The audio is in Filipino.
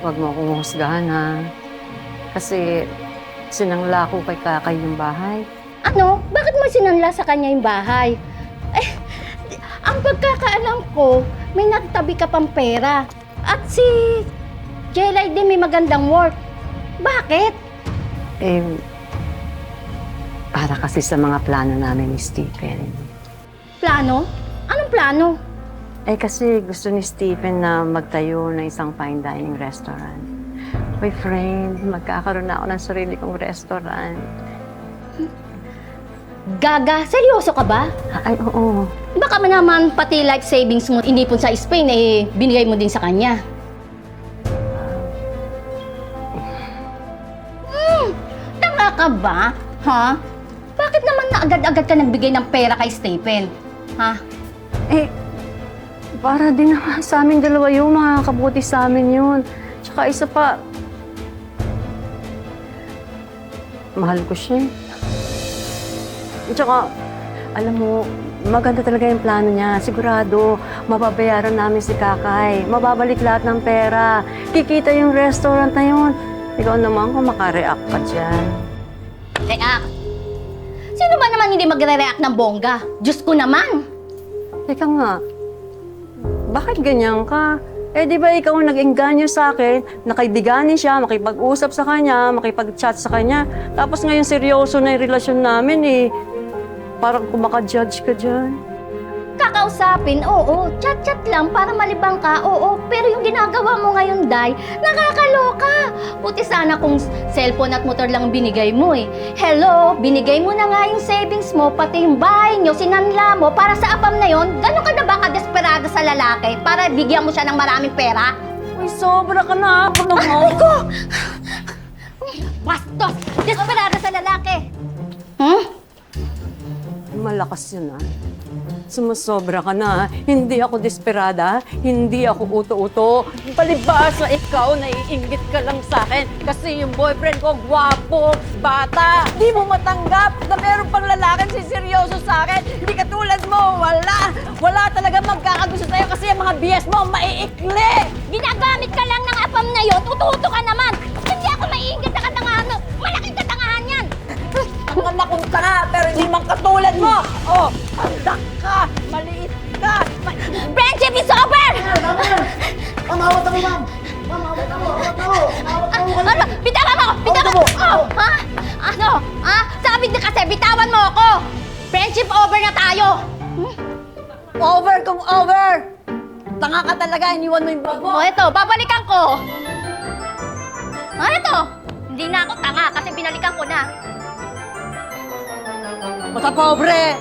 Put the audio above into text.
Huwag mo akong husgahan, ha? Kasi sinangla ko kay Kakay yung bahay. Ano? Bakit mo sinanla sa kanya yung bahay? Eh, ang pagkakaalam ko, may natabi ka pang pera. At si Jelay din may magandang work. Bakit? Eh, para kasi sa mga plano namin ni Stephen. Plano? Anong plano? Eh kasi gusto ni Stephen na magtayo ng isang fine dining restaurant. My friend, magkakaroon na ako ng sarili kong restaurant. Gaga, seryoso ka ba? Ay, oo. Baka naman pati life savings mo inipon sa Spain, eh, binigay mo din sa kanya. Tanga ka ba? Ha? Bakit naman na agad-agad ka nagbigay ng pera kay Stephen? Ha? Eh, para din naman sa amin dalawa yung makakabuti sa amin yun. Tsaka isa pa, mahal ko siya. Tsaka, alam mo, maganda talaga yung plano niya. Sigurado, mababayaran namin si Kakay. Mababalik lahat ng pera. Kikita yung restaurant na yun. Ikaw naman kung makareact ka dyan. React? Sino ba naman hindi magre-react ng bongga? Diyos ko naman! Teka nga, bakit ganyan ka? Eh, di ba ikaw ang nag-engganyo sa akin, nakaibiganin siya, makipag-usap sa kanya, makipag-chat sa kanya. Tapos ngayon seryoso na yung relasyon namin eh. Parang kumaka-judge ka dyan. Kakausapin, oo. Chat-chat lang para malibang ka, oo. Pero yung ginagawa mo ngayon, Day, nakakaloka. Buti sana kung cellphone at motor lang binigay mo eh. Hello, binigay mo na nga yung savings mo, pati yung bahay nyo, sinanla mo, para sa apam na yon. Gano'n ka na ba ka-desperado sa lalaki para bigyan mo siya ng maraming pera? Uy, sobra ka na. Ako Ay ko! Bastos! Desperado sa lalaki! Malakas yun ah. Sumusobra ka na. Hindi ako desperada. Hindi ako uto-uto. Palibasa ikaw, naiinggit ka lang sa akin. Kasi yung boyfriend ko, gwapo, bata. Di mo matanggap na meron pang lalaking siseryoso sa akin. Hindi katulad mo, wala. Wala talaga magkakagusto sa'yo kasi yung mga BS mo, maiikli. Ginagamit ka lang ng apam na yon, uto-uto ka naman! Hindi ako maiinggit na katangahan mo! Malaking katangahan yan! Ang anak kong tanga, pero hindi man katulad mo. Oh, handak ka, maliit ka. Friendship is over! Ma'am, awat ako, ma'am! Ma'am, awat ako! Ano? Bitawan mo! Bitawan mo! Oh, ha? Ano? Ha? Sabi din kasi, bitawan mo ako! Friendship over na tayo! Over kung over. Tanga ka talaga, iniwan mo yung bag mo. O, eto, babalikan ko! Eto! Hindi na ako tanga kasi binalikan ko na. Basta pobre.